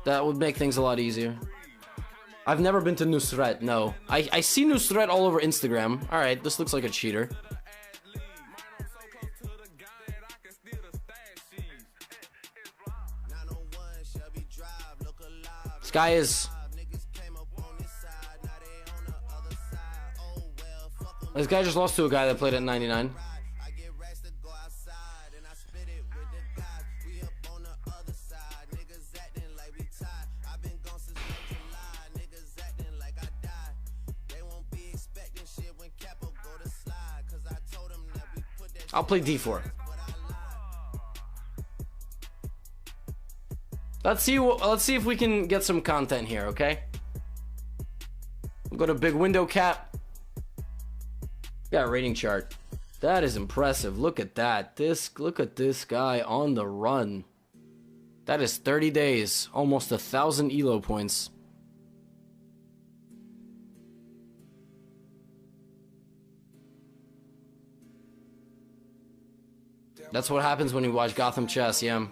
That would make things a lot easier. I've never been to Nusret, no. I see Nusret all over Instagram. Alright, this looks like a cheater. This guy is... This guy just lost to a guy that played at 99. I'll play D4. Let's see if we can get some content here, okay? We'll go to big window cap. Got a rating chart. That is impressive. Look at that. Look at this guy on the run. That is 30 days, almost 1,000 elo points. That's what happens when you watch Gotham Chess, yeah.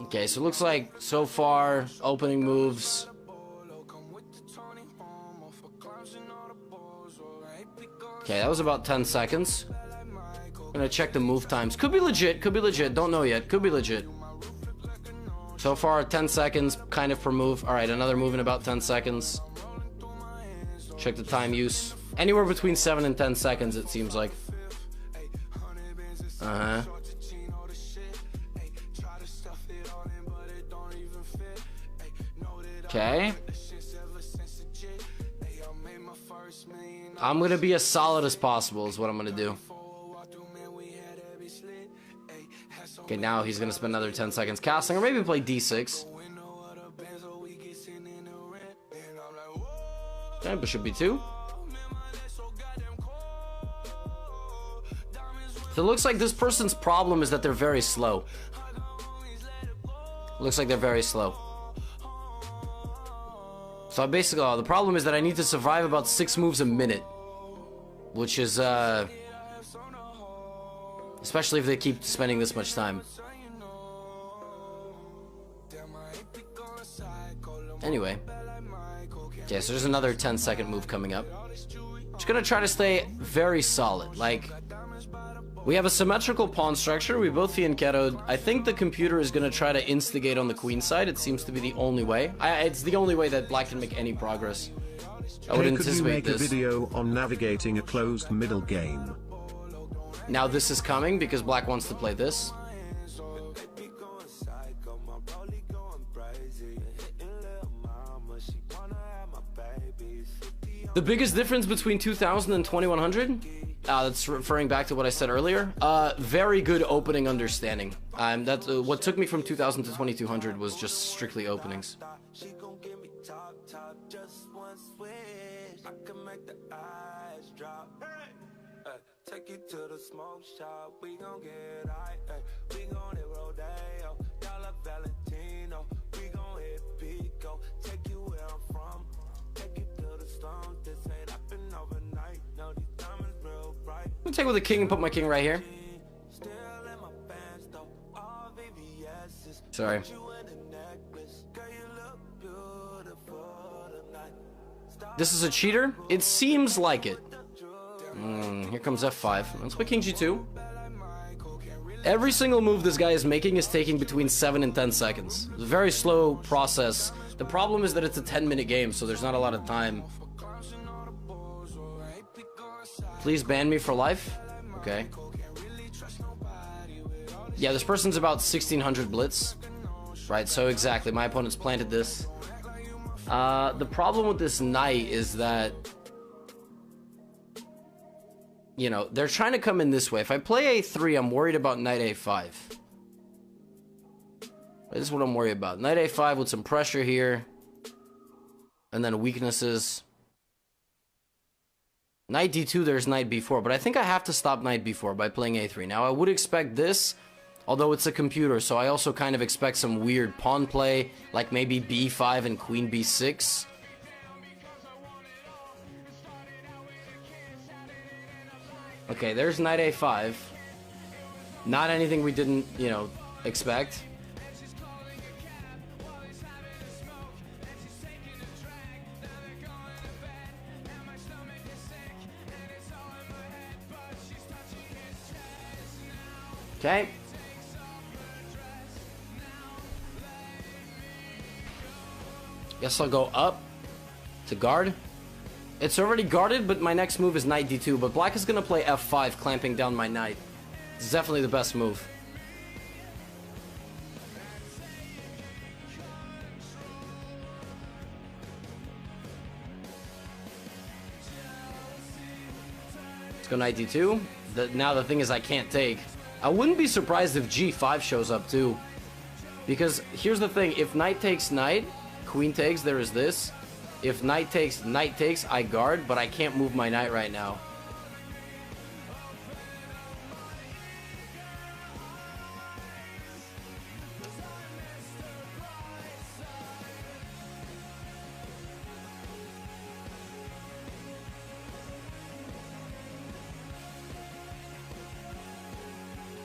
Okay, so it looks like so far opening moves. Okay, that was about 10 seconds. I'm gonna check the move times. Could be legit, don't know yet, could be legit. So far 10 seconds kind of per move. Alright, another move in about 10 seconds. Check the time use. Anywhere between 7 and 10 seconds, it seems like. Okay. I'm gonna be as solid as possible is what I'm gonna do. Okay, now he's gonna spend another 10 seconds casting, or maybe play D6. Okay, bishop B2. So it looks like this person's problem is that they're very slow. Looks like they're very slow. So basically, the problem is that I need to survive about 6 moves a minute. Which is, especially if they keep spending this much time. Anyway. Okay, so there's another 10-second move coming up. Just gonna try to stay very solid. Like, we have a symmetrical pawn structure. We both fianchettoed. I think the computer is gonna try to instigate on the queen side. It seems to be the only way. It's the only way that black can make any progress. I would anticipate this. Could you make a video on navigating a closed middle game? Now this is coming because black wants to play this. The biggest difference between 2000 and 2100? That's referring back to what I said earlier. Very good opening understanding. That's what took me from 2000 to 2200 was just strictly openings. Take you to the smoke shop, we gon' get high, we gon' hit Rodeo, Dollar Valentino, we gon' hit Pico, take you where I'm from, take you to the stone, this ain't happen overnight, no, these diamonds real bright. I'm gonna take with the king and put my king right here. Sorry. This is a cheater? It seems like it. Here comes f5. Let's play king g2. Every single move this guy is making is taking between 7 and 10 seconds. It's a very slow process. The problem is that it's a 10-minute game, so there's not a lot of time. Please ban me for life. Okay. Yeah, this person's about 1600 blitz. Right, so exactly. My opponent's planted this. The problem with this knight is that, you know, they're trying to come in this way. If I play a3, I'm worried about knight a5. This is what I'm worried about. Knight a5 with some pressure here. And then weaknesses. Knight d2, there's knight b4. But I think I have to stop knight b4 by playing a3. Now, I would expect this, although it's a computer. So I also kind of expect some weird pawn play. Like maybe b5 and queen b6. Okay, there's knight a5. Not anything we didn't, you know, expect. Okay. Guess I'll go up to guard. It's already guarded, but my next move is knight d2. But black is going to play f5, clamping down my knight. It's definitely the best move. Let's go knight d2. Now the thing is I can't take. I wouldn't be surprised if g5 shows up too. Because here's the thing, if knight takes knight, queen takes, there is this. If knight takes, I guard, but I can't move my knight right now.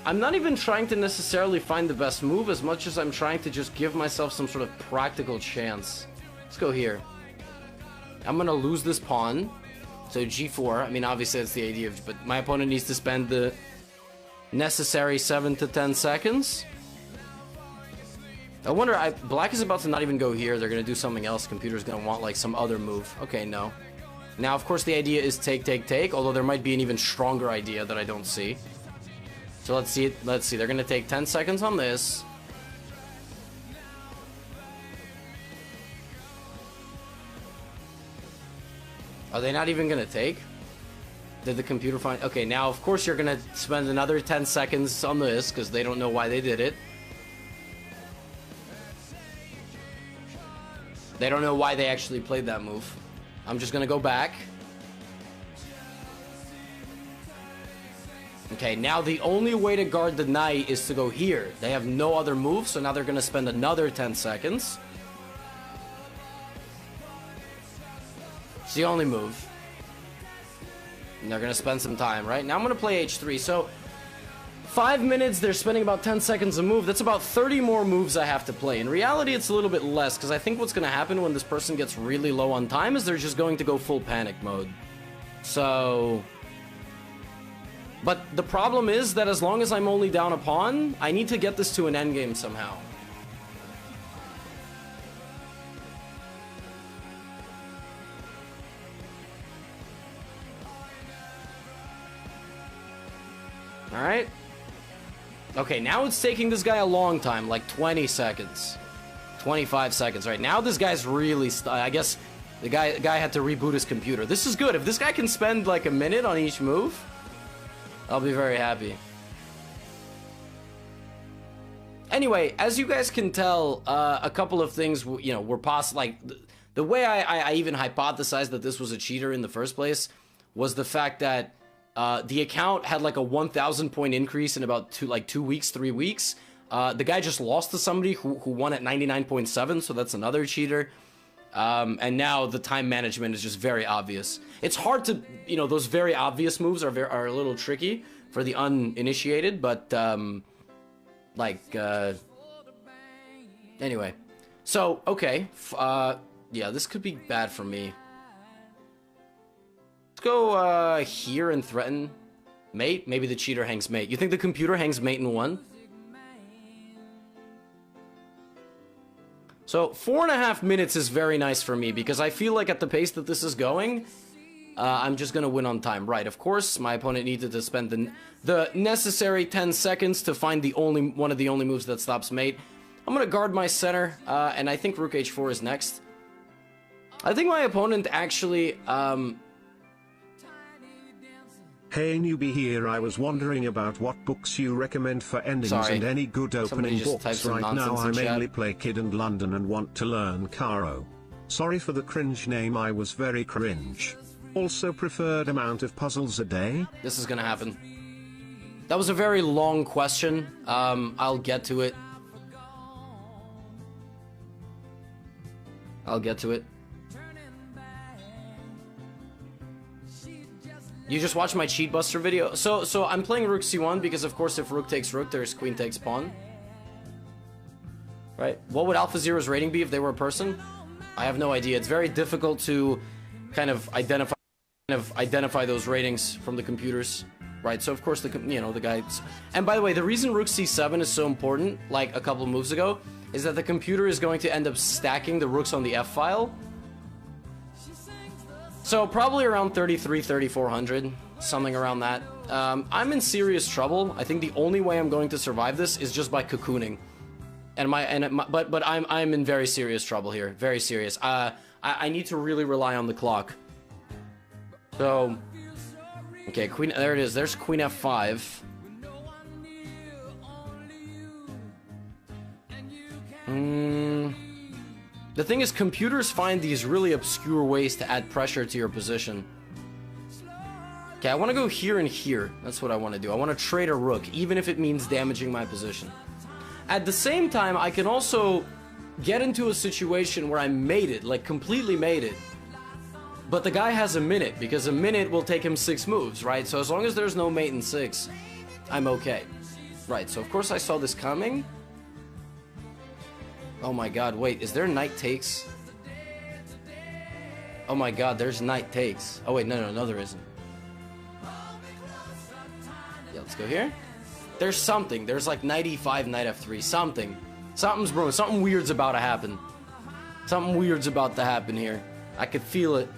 I'm not even trying to necessarily find the best move as much as I'm trying to just give myself some sort of practical chance. Let's go here. I'm gonna lose this pawn. So g4, I mean obviously that's the idea, but my opponent needs to spend the necessary 7 to 10 seconds. I wonder, black is about to not even go here. They're gonna do something else. Computer's gonna want like some other move. Okay, no. Now of course the idea is take, although there might be an even stronger idea that I don't see. So let's see. They're gonna take 10 seconds on this. Are they not even gonna take? Did the computer find? Okay, now of course you're gonna spend another 10 seconds on this because they don't know why they did it. They don't know why they actually played that move. I'm just gonna go back. Okay, now the only way to guard the knight is to go here. They have no other move, so now they're going to spend another 10 seconds. It's the only move. And they're going to spend some time, right? Now I'm going to play h3. So, 5 minutes, they're spending about 10 seconds a move. That's about 30 more moves I have to play. In reality, it's a little bit less, because I think what's going to happen when this person gets really low on time is they're just going to go full panic mode. So... But the problem is that as long as I'm only down a pawn, I need to get this to an endgame somehow. Alright. Okay, now it's taking this guy a long time, like 20 seconds. 25 seconds, right? Now this guy's really... I guess the guy had to reboot his computer. This is good. If this guy can spend like a minute on each move... I'll be very happy. Anyway, as you guys can tell, a couple of things, you know, were possible. Like, the way I even hypothesized that this was a cheater in the first place was the fact that the account had like a 1,000 point increase in about 2 weeks, 3 weeks. The guy just lost to somebody who won at 99.7, so that's another cheater. And now the time management is just very obvious. It's hard to, you know, those very obvious moves are a little tricky for the uninitiated, but, anyway. So, okay, yeah, this could be bad for me. Let's go, here and threaten mate. Maybe the cheater hangs mate. You think the computer hangs mate in 1? So, 4.5 minutes is very nice for me, because I feel like at the pace that this is going, I'm just gonna win on time. Right, of course, my opponent needed to spend the necessary 10 seconds to find one of the only moves that stops mate. I'm gonna guard my center, and I think rook h4 is next. I think my opponent actually, Hey newbie here, I was wondering about what books you recommend for endings and any good opening books. Right now I mainly play Kid and London and want to learn Caro. Sorry for the cringe name, I was very cringe. Also preferred amount of puzzles a day? This is gonna happen. That was a very long question. I'll get to it. You just watched my cheat buster video. So I'm playing rook c1 because of course if rook takes rook, there's queen takes pawn. right? What would Alpha Zero's rating be if they were a person? I have no idea. It's very difficult to kind of identify those ratings from the computers, right? So of course the guys. And by the way, the reason Rook C7 is so important, like a couple of moves ago, is that the computer is going to end up stacking the rooks on the F file. So probably around 3,400, something around that. I'm in serious trouble. I think the only way I'm going to survive this is just by cocooning. But I'm in very serious trouble here. Very serious. I need to really rely on the clock. So, okay, Queen. There it is. There's Queen F5. The thing is, computers find these really obscure ways to add pressure to your position. Okay, I want to go here and here. That's what I want to do. I want to trade a rook, even if it means damaging my position. At the same time, I can also get into a situation where I mated, like completely mated. But the guy has a minute, because a minute will take him 6 moves, right? So as long as there's no mate in 6, I'm okay. Right, so of course I saw this coming. Oh my god, wait, is there knight takes? Oh my god, there's knight takes. Oh wait, no, there isn't. Yeah, let's go here. There's something. There's like knight e5, knight f3, something. Something's brewing. Something weird's about to happen. Something weird's about to happen here. I could feel it.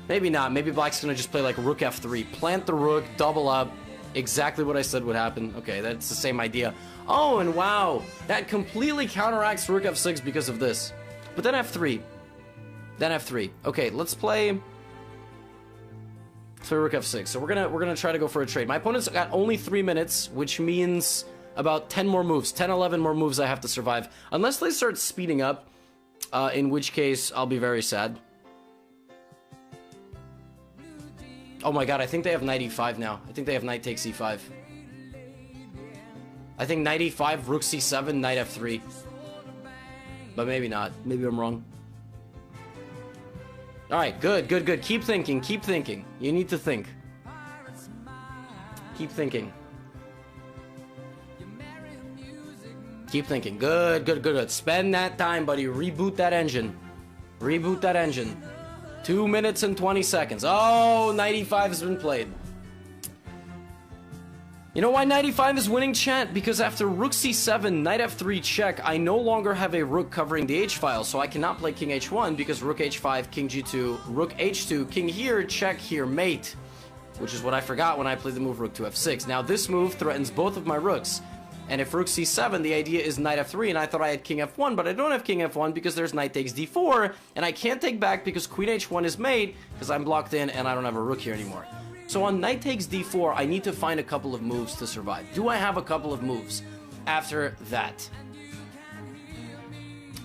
Maybe not. Maybe black's gonna just play like rook f3. Plant the rook, double up. Exactly what I said would happen. Okay, that's the same idea. Oh, and wow, that completely counteracts rook f6 because of this. But then f3. Then f3. Okay, let's play rook f6. So we're gonna try to go for a trade. My opponent's got only 3 minutes, which means about 10 more moves. 10, 11 more moves I have to survive. Unless they start speeding up, in which case I'll be very sad. Oh my god, I think they have knight e5 now. I think they have knight takes e5. I think knight e5, rook c7, knight f3. But maybe not. Maybe I'm wrong. Alright, good. Keep thinking. You need to think. Keep thinking. Good. Spend that time, buddy. Reboot that engine. 2 minutes and 20 seconds. Oh, knight e5 has been played. You know why knight e5 is winning, chat? Because after rook c7, knight f3 check, I no longer have a rook covering the h-file, so I cannot play king h1 because rook h5, king g2, rook h2, king here, check here, mate. Which is what I forgot when I played the move rook to f6. Now this move threatens both of my rooks. And if rook c7, the idea is knight f3, and I thought I had king f1, but I don't have king f1 because there's knight takes d4, and I can't take back because queen h1 is mate, because I'm blocked in and I don't have a rook here anymore. So on knight takes d4, I need to find a couple of moves to survive. Do I have a couple of moves after that?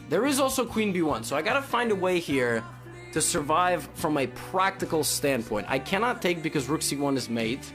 There is also queen b1, so I gotta find a way here to survive from a practical standpoint. I cannot take because rook c1 is mate.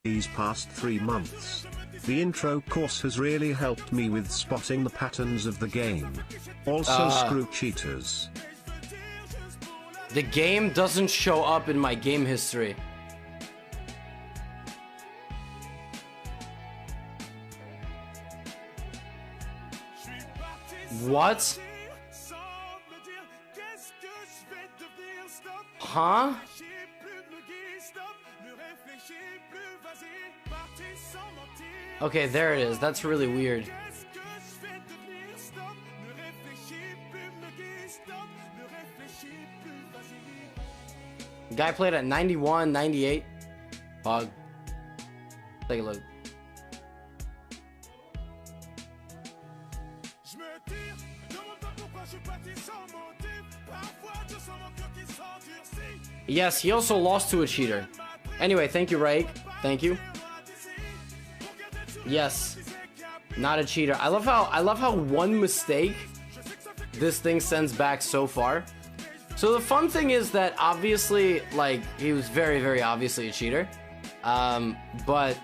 these past 3 months. The intro course has really helped me with spotting the patterns of the game. Also screw cheaters. The game doesn't show up in my game history. What? Huh? Okay, there it is. That's really weird. Guy played at 91, 98. Bug. Take a look. Yes, he also lost to a cheater. Anyway, thank you, Raik. Thank you. Yes, not a cheater. I love how one mistake this thing sends back so far. So the fun thing is that obviously, like, he was very, very obviously a cheater. But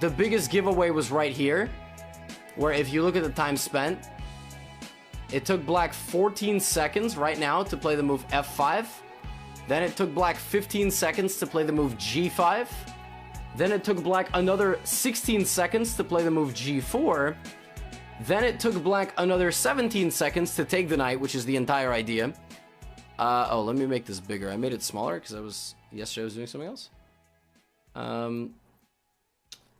the biggest giveaway was right here, where if you look at the time spent, it took black 14 seconds right now to play the move F5. Then it took black 15 seconds to play the move G5. Then it took black another 16 seconds to play the move G4. Then it took black another 17 seconds to take the knight, which is the entire idea. Oh, let me make this bigger. I made it smaller because yesterday I was doing something else. And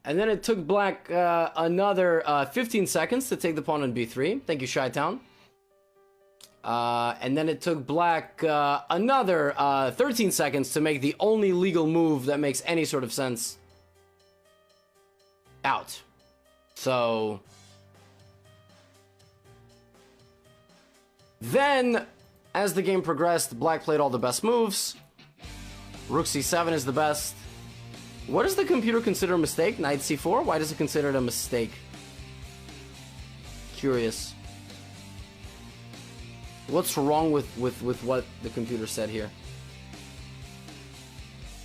then it took black another 15 seconds to take the pawn on B3. Thank you, Chi-Town. And then it took black another 13 seconds to make the only legal move that makes any sort of sense. Out. So then, as the game progressed, black played all the best moves. Rook C7 is the best. What does the computer consider a mistake? Knight C4? Why does it consider it a mistake? Curious. What's wrong with what the computer said here?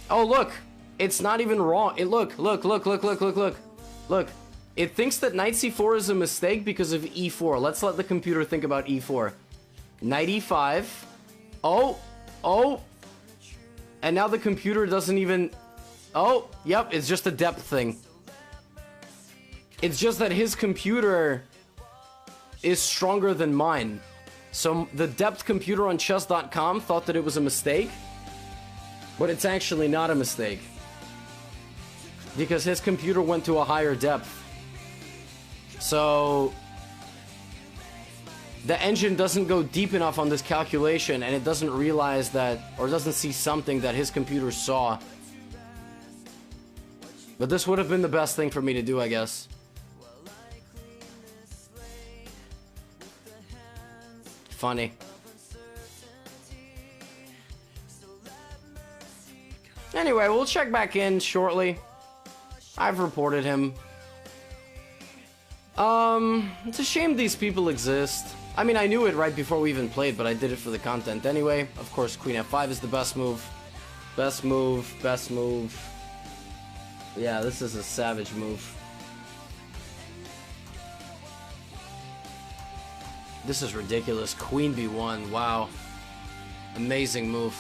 Oh, look! It's not even wrong. Look. Look. It thinks that Knight C4 is a mistake because of E4. Let's let the computer think about E4. Knight E5. Oh! And now the computer doesn't even... Oh, yep, it's just a depth thing. It's just that his computer is stronger than mine. So the depth computer on chess.com thought that it was a mistake, but it's actually not a mistake. Because his computer went to a higher depth. So the engine doesn't go deep enough on this calculation, and it doesn't realize that, or doesn't see something that his computer saw. But this would have been the best thing for me to do, I guess. Funny. Anyway, we'll check back in shortly. I've reported him. It's a shame these people exist. I mean, I knew it right before we even played, but I did it for the content anyway. Of course, Queen F5 is the best move. Best move. Yeah, this is a savage move. This is ridiculous. Queen B1, wow. Amazing move.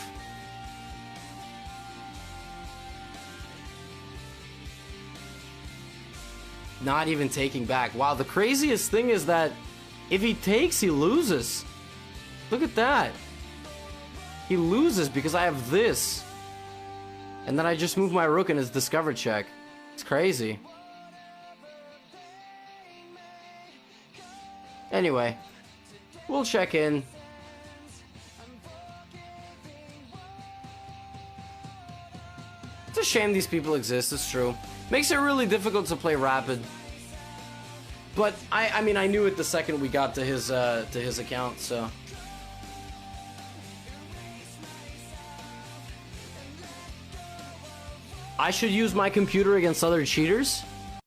Not even taking back. Wow, the craziest thing is that if he takes, he loses. Look at that. He loses because I have this. And then I just move my rook in his discover check. It's crazy. Anyway, we'll check in. It's a shame these people exist, it's true. Makes it really difficult to play rapid. But I mean, I knew it the second we got to his account, so. I should use my computer against other cheaters?